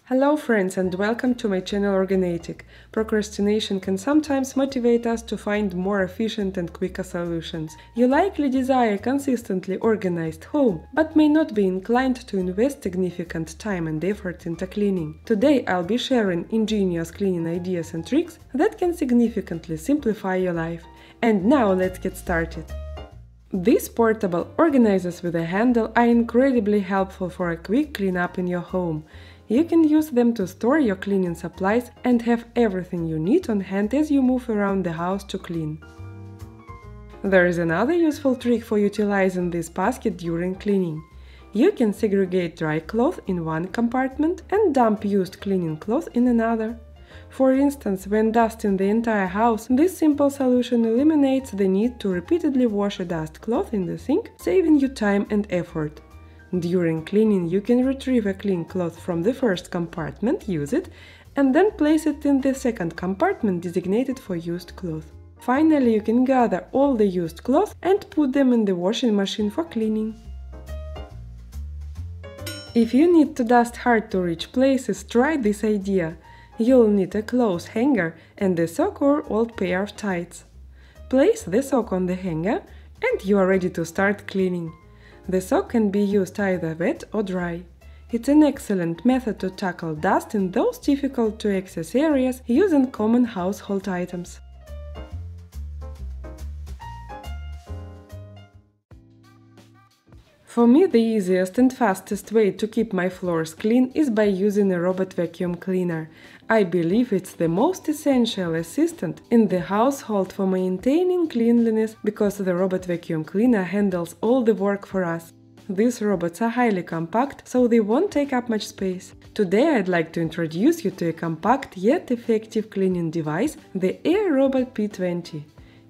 Hello friends and welcome to my channel OrgaNatic. Procrastination can sometimes motivate us to find more efficient and quicker solutions. You likely desire a consistently organized home, but may not be inclined to invest significant time and effort into cleaning. Today I'll be sharing ingenious cleaning ideas and tricks that can significantly simplify your life. And now let's get started. These portable organizers with a handle are incredibly helpful for a quick cleanup in your home. You can use them to store your cleaning supplies and have everything you need on hand as you move around the house to clean. There is another useful trick for utilizing this basket during cleaning. You can segregate dry cloth in one compartment and dump used cleaning cloth in another. For instance, when dusting the entire house, this simple solution eliminates the need to repeatedly wash a dust cloth in the sink, saving you time and effort. During cleaning, you can retrieve a clean cloth from the first compartment, use it, and then place it in the second compartment designated for used cloth. Finally, you can gather all the used cloth and put them in the washing machine for cleaning. If you need to dust hard-to-reach places, try this idea. You'll need a clothes hanger and a sock or old pair of tights. Place the sock on the hanger and you are ready to start cleaning. The sock can be used either wet or dry. It's an excellent method to tackle dust in those difficult to access areas using common household items. For me, the easiest and fastest way to keep my floors clean is by using a robot vacuum cleaner. I believe it's the most essential assistant in the household for maintaining cleanliness because the robot vacuum cleaner handles all the work for us. These robots are highly compact, so they won't take up much space. Today I'd like to introduce you to a compact yet effective cleaning device, the Airrobo P20.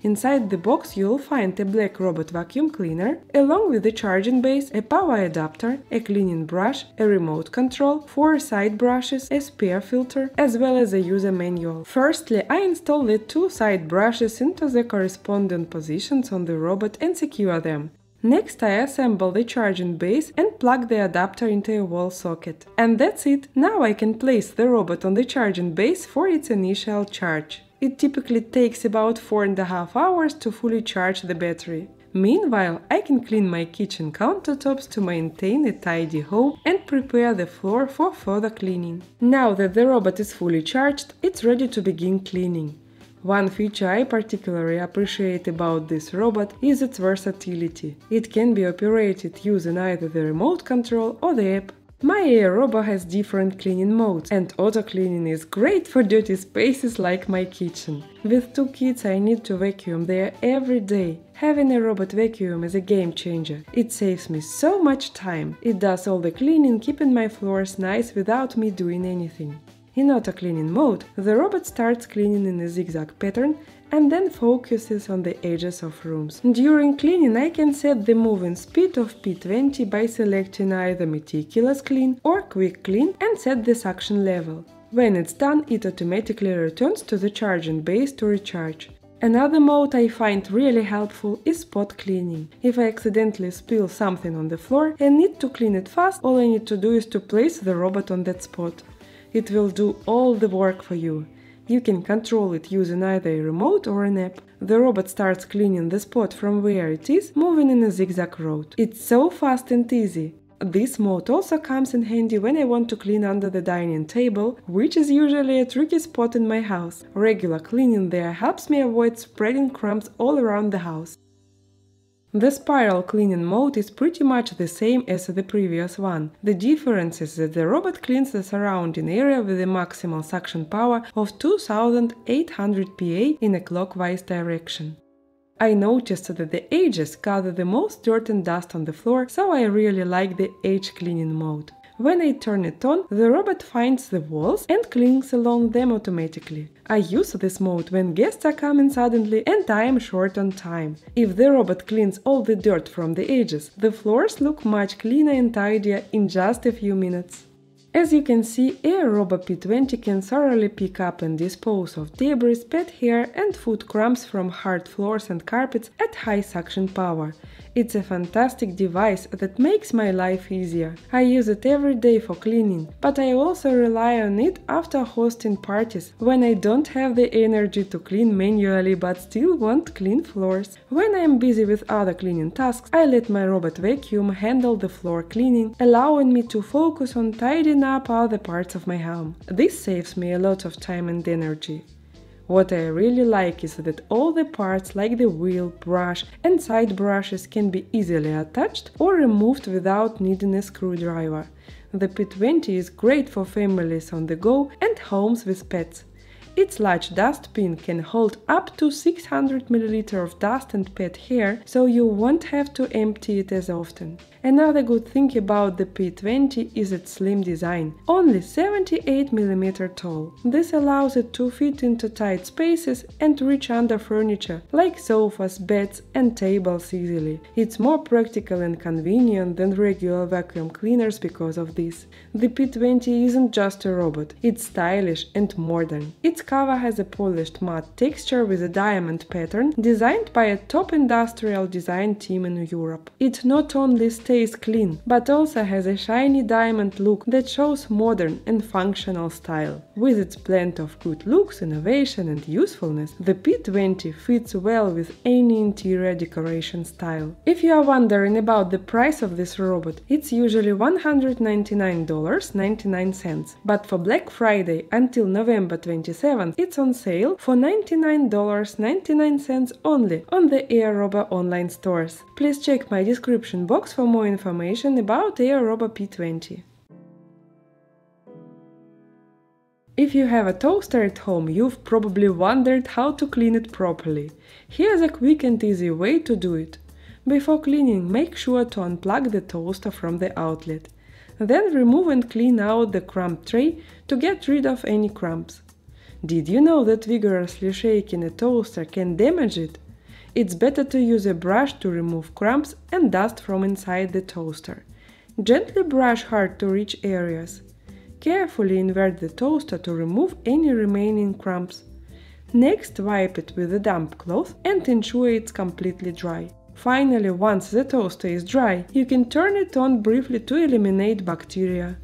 Inside the box you'll find a black robot vacuum cleaner, along with a charging base, a power adapter, a cleaning brush, a remote control, 4 side brushes, a spare filter, as well as a user manual. Firstly, I install the 2 side brushes into the corresponding positions on the robot and secure them. Next, I assemble the charging base and plug the adapter into a wall socket. And that's it! Now I can place the robot on the charging base for its initial charge. It typically takes about 4.5 hours to fully charge the battery. Meanwhile, I can clean my kitchen countertops to maintain a tidy home and prepare the floor for further cleaning. Now that the robot is fully charged, it's ready to begin cleaning. One feature I particularly appreciate about this robot is its versatility. It can be operated using either the remote control or the app. My Airrobo has different cleaning modes, and auto-cleaning is great for dirty spaces like my kitchen. With 2 kids I need to vacuum there every day. Having a robot vacuum is a game changer. It saves me so much time. It does all the cleaning, keeping my floors nice without me doing anything. In auto-cleaning mode, the robot starts cleaning in a zigzag pattern and then focuses on the edges of rooms. During cleaning I can set the moving speed of P20 by selecting either meticulous clean or quick clean and set the suction level. When it's done, it automatically returns to the charging base to recharge. Another mode I find really helpful is spot cleaning. If I accidentally spill something on the floor and need to clean it fast, all I need to do is to place the robot on that spot. It will do all the work for you. You can control it using either a remote or an app. The robot starts cleaning the spot from where it is, moving in a zigzag road. It's so fast and easy. This mode also comes in handy when I want to clean under the dining table, which is usually a tricky spot in my house. Regular cleaning there helps me avoid spreading crumbs all around the house. The spiral cleaning mode is pretty much the same as the previous one. The difference is that the robot cleans the surrounding area with a maximal suction power of 2800 PA in a clockwise direction. I noticed that the edges gather the most dirt and dust on the floor, so I really like the edge cleaning mode. When I turn it on, the robot finds the walls and cleans along them automatically. I use this mode when guests are coming suddenly and I am short on time. If the robot cleans all the dirt from the edges, the floors look much cleaner and tidier in just a few minutes. As you can see, Airrobo P20 can thoroughly pick up and dispose of debris, pet hair and food crumbs from hard floors and carpets at high suction power. It's a fantastic device that makes my life easier. I use it every day for cleaning, but I also rely on it after hosting parties, when I don't have the energy to clean manually but still want clean floors. When I am busy with other cleaning tasks, I let my robot vacuum handle the floor cleaning, allowing me to focus on tidying up other parts of my home. This saves me a lot of time and energy. What I really like is that all the parts like the wheel, brush and side brushes can be easily attached or removed without needing a screwdriver. The P20 is great for families on the go and homes with pets. Its large dustbin can hold up to 600 ml of dust and pet hair, so you won't have to empty it as often. Another good thing about the P20 is its slim design, only 78 mm tall. This allows it to fit into tight spaces and reach under furniture, like sofas, beds and tables easily. It's more practical and convenient than regular vacuum cleaners because of this. The P20 isn't just a robot, it's stylish and modern. Its cover has a polished matte texture with a diamond pattern, designed by a top industrial design team in Europe. It not only stays clean, but also has a shiny diamond look that shows modern and functional style. With its blend of good looks, innovation and usefulness, the P20 fits well with any interior decoration style. If you are wondering about the price of this robot, it's usually $199.99, but for Black Friday until November 27, it's on sale for $99.99 only on the Airrobo online stores. Please check my description box for more information about Airrobo P20. If you have a toaster at home, you've probably wondered how to clean it properly. Here's a quick and easy way to do it. Before cleaning, make sure to unplug the toaster from the outlet. Then remove and clean out the crumb tray to get rid of any crumbs. Did you know that vigorously shaking a toaster can damage it? It's better to use a brush to remove crumbs and dust from inside the toaster. Gently brush hard to reach areas. Carefully invert the toaster to remove any remaining crumbs. Next, wipe it with a damp cloth and ensure it's completely dry. Finally, once the toaster is dry, you can turn it on briefly to eliminate bacteria.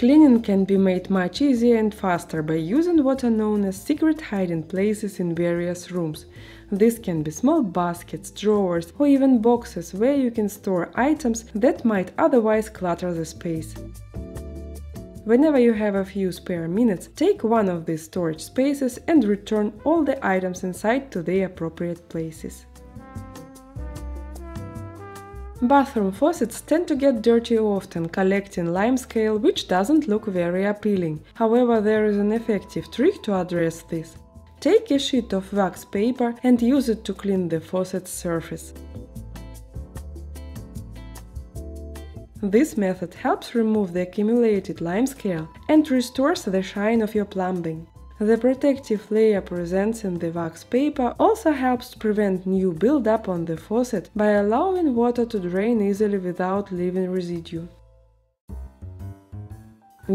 Cleaning can be made much easier and faster by using what are known as secret hiding places in various rooms. This can be small baskets, drawers or even boxes where you can store items that might otherwise clutter the space. Whenever you have a few spare minutes, take one of these storage spaces and return all the items inside to their appropriate places. Bathroom faucets tend to get dirty often, collecting limescale, which doesn't look very appealing. However, there is an effective trick to address this. Take a sheet of wax paper and use it to clean the faucet's surface. This method helps remove the accumulated limescale and restores the shine of your plumbing. The protective layer present in the wax paper also helps to prevent new buildup on the faucet by allowing water to drain easily without leaving residue.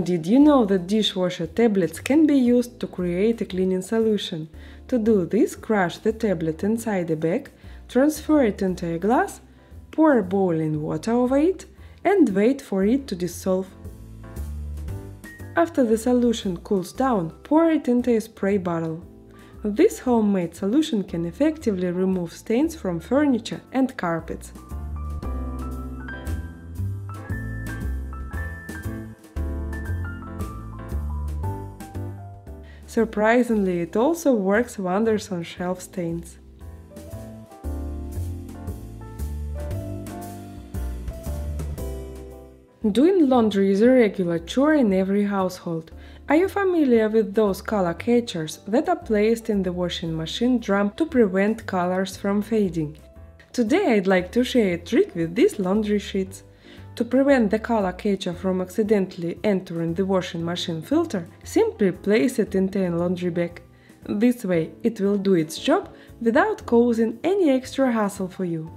Did you know that dishwasher tablets can be used to create a cleaning solution? To do this, crush the tablet inside a bag, transfer it into a glass, pour boiling water over it, and wait for it to dissolve. After the solution cools down, pour it into a spray bottle. This homemade solution can effectively remove stains from furniture and carpets. Surprisingly, it also works wonders on shelf stains. Doing laundry is a regular chore in every household. Are you familiar with those color catchers that are placed in the washing machine drum to prevent colors from fading? Today I'd like to share a trick with these laundry sheets. To prevent the color catcher from accidentally entering the washing machine filter, simply place it into a laundry bag. This way it will do its job without causing any extra hassle for you.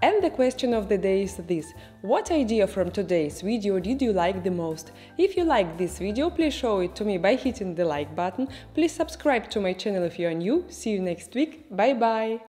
And the question of the day is this: what idea from today's video did you like the most? If you liked this video, please show it to me by hitting the like button. Please subscribe to my channel if you are new. See you next week. Bye bye!